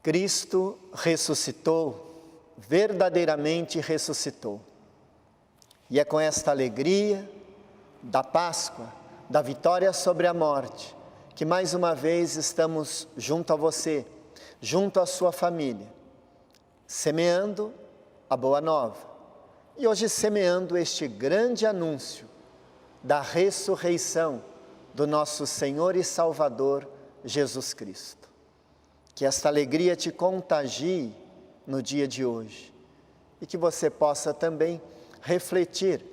Cristo ressuscitou, verdadeiramente ressuscitou. E é com esta alegria da Páscoa, da vitória sobre a morte, que mais uma vez estamos junto a você, junto à sua família, semeando a boa nova. E hoje semeando este grande anúncio da ressurreição do nosso Senhor e Salvador Jesus Cristo. Que esta alegria te contagie no dia de hoje e que você possa também refletir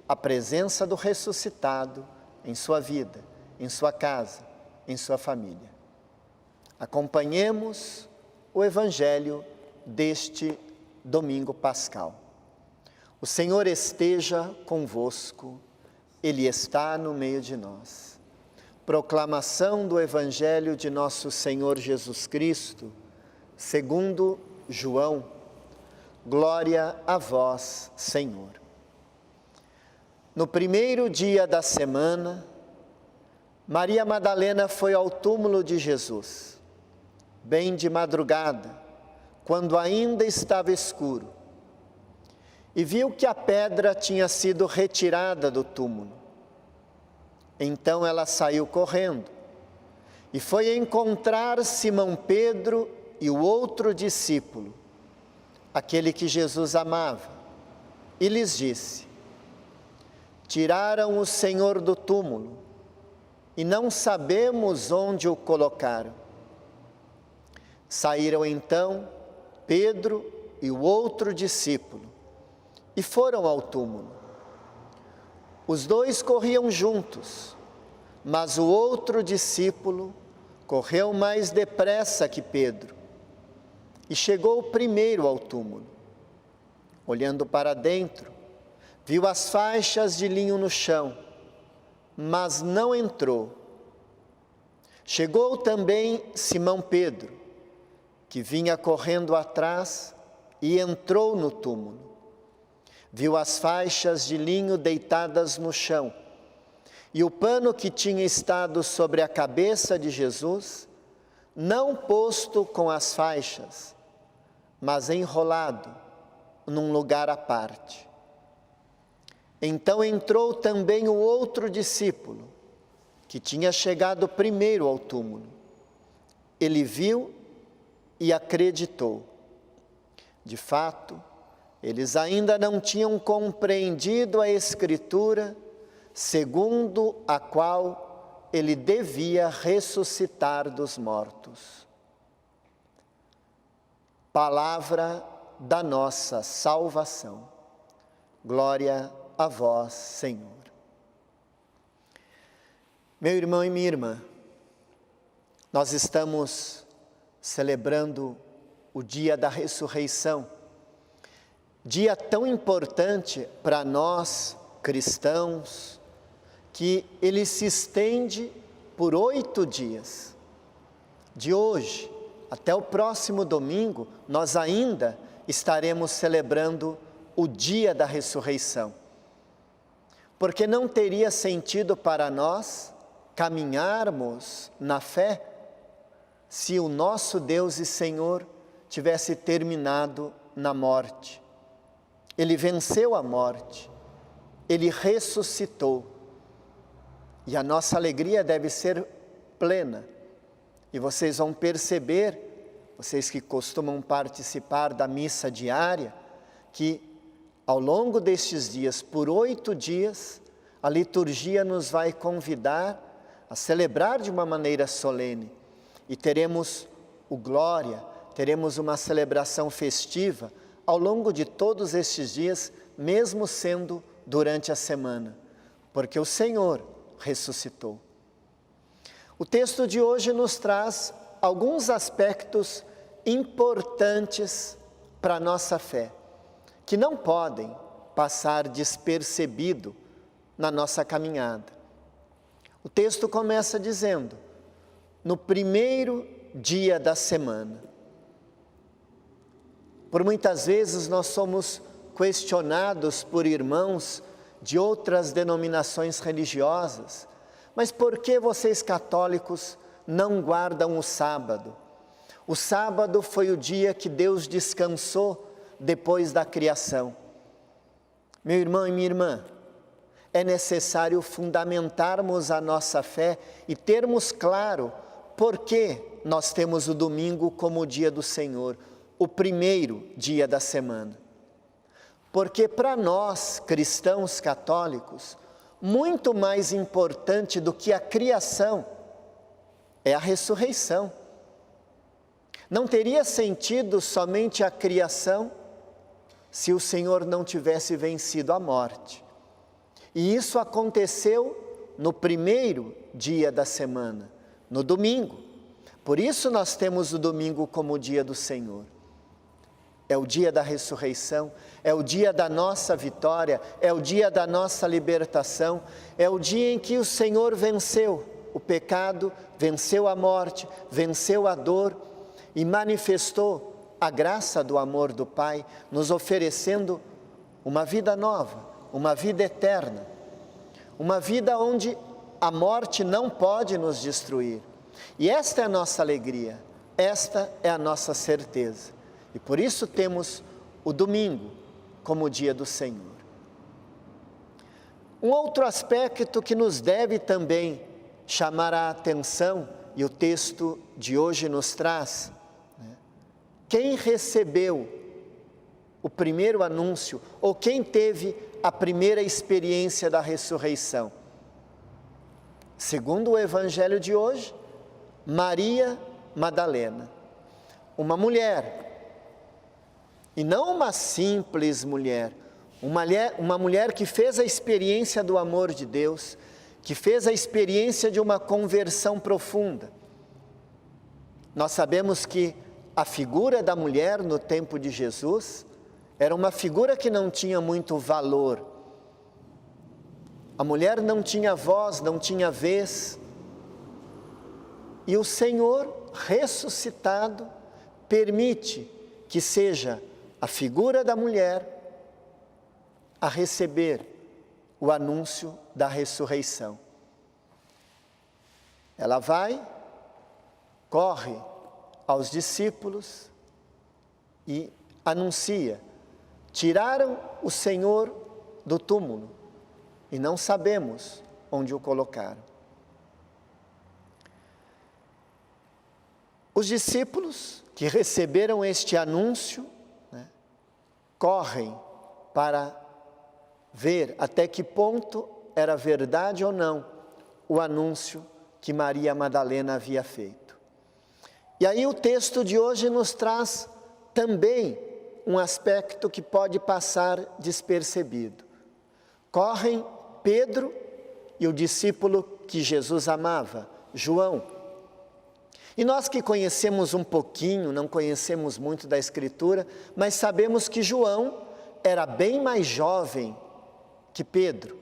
a presença do ressuscitado em sua vida, em sua casa, em sua família. Acompanhemos o Evangelho deste domingo pascal. O Senhor esteja convosco, Ele está no meio de nós. Proclamação do Evangelho de nosso Senhor Jesus Cristo, segundo João. Glória a vós, Senhor. No primeiro dia da semana, Maria Madalena foi ao túmulo de Jesus, bem de madrugada, quando ainda estava escuro, e viu que a pedra tinha sido retirada do túmulo. Então ela saiu correndo e foi encontrar Simão Pedro e o outro discípulo, aquele que Jesus amava, e lhes disse: tiraram o Senhor do túmulo e não sabemos onde o colocaram. Saíram então Pedro e o outro discípulo e foram ao túmulo. Os dois corriam juntos, mas o outro discípulo correu mais depressa que Pedro e chegou primeiro ao túmulo. Olhando para dentro, viu as faixas de linho no chão, mas não entrou. Chegou também Simão Pedro, que vinha correndo atrás, e entrou no túmulo. Viu as faixas de linho deitadas no chão, e o pano que tinha estado sobre a cabeça de Jesus, não posto com as faixas, mas enrolado num lugar à parte. Então entrou também o outro discípulo, que tinha chegado primeiro ao túmulo. Ele viu e acreditou. De fato, eles ainda não tinham compreendido a Escritura, segundo a qual ele devia ressuscitar dos mortos. Palavra da nossa salvação. Glória a vós, Senhor. Meu irmão e minha irmã, nós estamos celebrando o dia da ressurreição, dia tão importante para nós cristãos, que ele se estende por 8 dias. De hoje até o próximo domingo, nós ainda estaremos celebrando o dia da ressurreição. Porque não teria sentido para nós caminharmos na fé se o nosso Deus e Senhor tivesse terminado na morte. Ele venceu a morte, Ele ressuscitou. E a nossa alegria deve ser plena. E vocês vão perceber, vocês que costumam participar da missa diária, que ao longo destes dias, por 8 dias, a liturgia nos vai convidar a celebrar de uma maneira solene. E teremos o glória, teremos uma celebração festiva ao longo de todos estes dias, mesmo sendo durante a semana, porque o Senhor ressuscitou. O texto de hoje nos traz alguns aspectos importantes para a nossa fé, que não podem passar despercebido na nossa caminhada. O texto começa dizendo: no primeiro dia da semana. Por muitas vezes nós somos questionados por irmãos de outras denominações religiosas: mas por que vocês católicos não guardam o sábado? O sábado foi o dia que Deus descansou depois da criação. Meu irmão e minha irmã, é necessário fundamentarmos a nossa fé e termos claro por que nós temos o domingo como o dia do Senhor, o primeiro dia da semana. Porque para nós, cristãos católicos, muito mais importante do que a criação é a ressurreição. Não teria sentido somente a criação se o Senhor não tivesse vencido a morte. E isso aconteceu no primeiro dia da semana, no domingo. Por isso nós temos o domingo como o dia do Senhor. É o dia da ressurreição, é o dia da nossa vitória, é o dia da nossa libertação, é o dia em que o Senhor venceu o pecado, venceu a morte, venceu a dor e manifestou a graça do amor do Pai, nos oferecendo uma vida nova, uma vida eterna, uma vida onde a morte não pode nos destruir. E esta é a nossa alegria, esta é a nossa certeza. E por isso temos o domingo como o dia do Senhor. Um outro aspecto que nos deve também chamar a atenção, e o texto de hoje nos traz, quem recebeu o primeiro anúncio, ou quem teve a primeira experiência da ressurreição? Segundo o Evangelho de hoje, Maria Madalena, uma mulher, e não uma simples mulher, uma mulher que fez a experiência do amor de Deus, que fez a experiência de uma conversão profunda. Nós sabemos que a figura da mulher no tempo de Jesus era uma figura que não tinha muito valor. A mulher não tinha voz, não tinha vez. E o Senhor ressuscitado permite que seja a figura da mulher a receber o anúncio da ressurreição. Ela vai, corre aos discípulos e anuncia: tiraram o Senhor do túmulo e não sabemos onde o colocaram. Os discípulos que receberam este anúncio, correm para ver até que ponto era verdade ou não o anúncio que Maria Madalena havia feito. E aí o texto de hoje nos traz também um aspecto que pode passar despercebido. Correm Pedro e o discípulo que Jesus amava, João. E nós que conhecemos um pouquinho, não conhecemos muito da Escritura, mas sabemos que João era bem mais jovem que Pedro.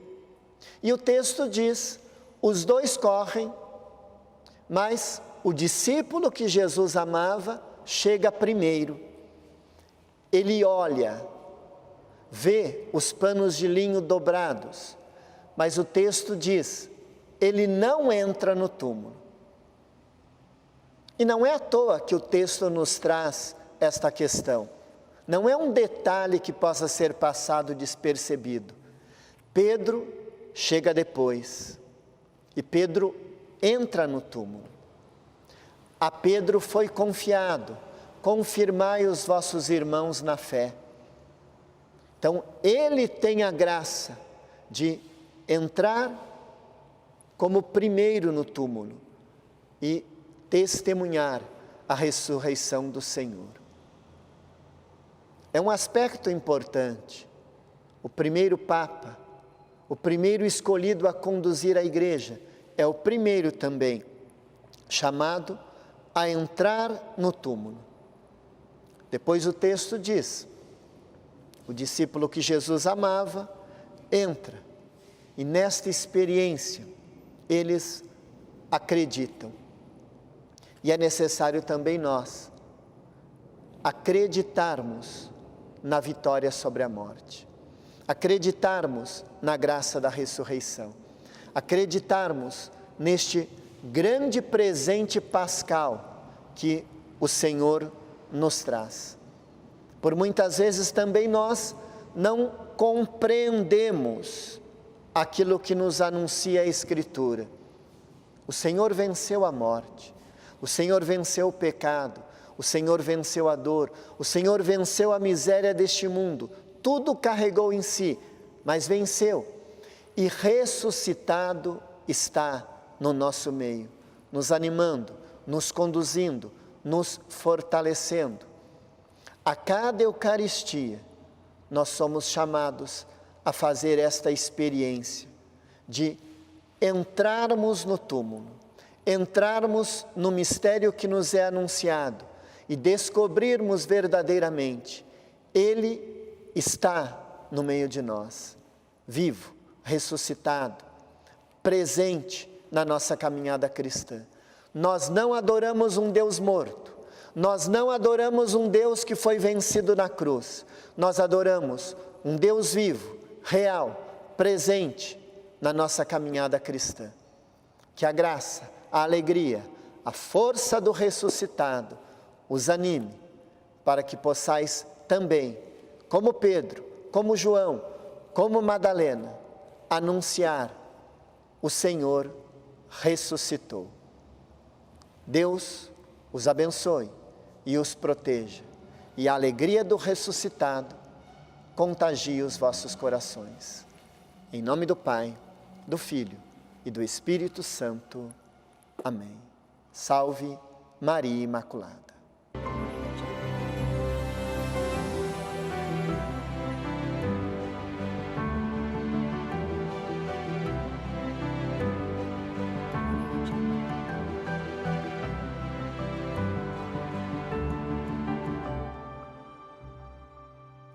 E o texto diz, os dois correm, mas o discípulo que Jesus amava chega primeiro. Ele olha, vê os panos de linho dobrados, mas o texto diz, ele não entra no túmulo. E não é à toa que o texto nos traz esta questão. Não é um detalhe que possa ser passado despercebido. Pedro chega depois e Pedro entra no túmulo. A Pedro foi confiado: confirmai os vossos irmãos na fé. Então, ele tem a graça de entrar como primeiro no túmulo e testemunhar a ressurreição do Senhor. É um aspecto importante. O primeiro Papa, o primeiro escolhido a conduzir a igreja, é o primeiro também chamado a entrar no túmulo. Depois o texto diz, o discípulo que Jesus amava entra, e nesta experiência eles acreditam. E é necessário também nós acreditarmos na vitória sobre a morte, acreditarmos na graça da ressurreição, acreditarmos neste grande presente pascal que o Senhor nos traz. Por muitas vezes também nós não compreendemos aquilo que nos anuncia a Escritura. O Senhor venceu a morte, o Senhor venceu o pecado, o Senhor venceu a dor, o Senhor venceu a miséria deste mundo, tudo carregou em si, mas venceu. E ressuscitado está no nosso meio, nos animando, nos conduzindo, nos fortalecendo. A cada Eucaristia, nós somos chamados a fazer esta experiência de entrarmos no túmulo, entrarmos no mistério que nos é anunciado e descobrirmos verdadeiramente, Ele está no meio de nós, vivo, ressuscitado, presente na nossa caminhada cristã. Nós não adoramos um Deus morto, nós não adoramos um Deus que foi vencido na cruz, nós adoramos um Deus vivo, real, presente na nossa caminhada cristã. Que a graça, a alegria, a força do ressuscitado os anime para que possais também, como Pedro, como João, como Madalena, anunciar: o Senhor ressuscitou. Deus os abençoe e os proteja, e a alegria do ressuscitado contagie os vossos corações. Em nome do Pai, do Filho e do Espírito Santo. Amém. Salve Maria Imaculada.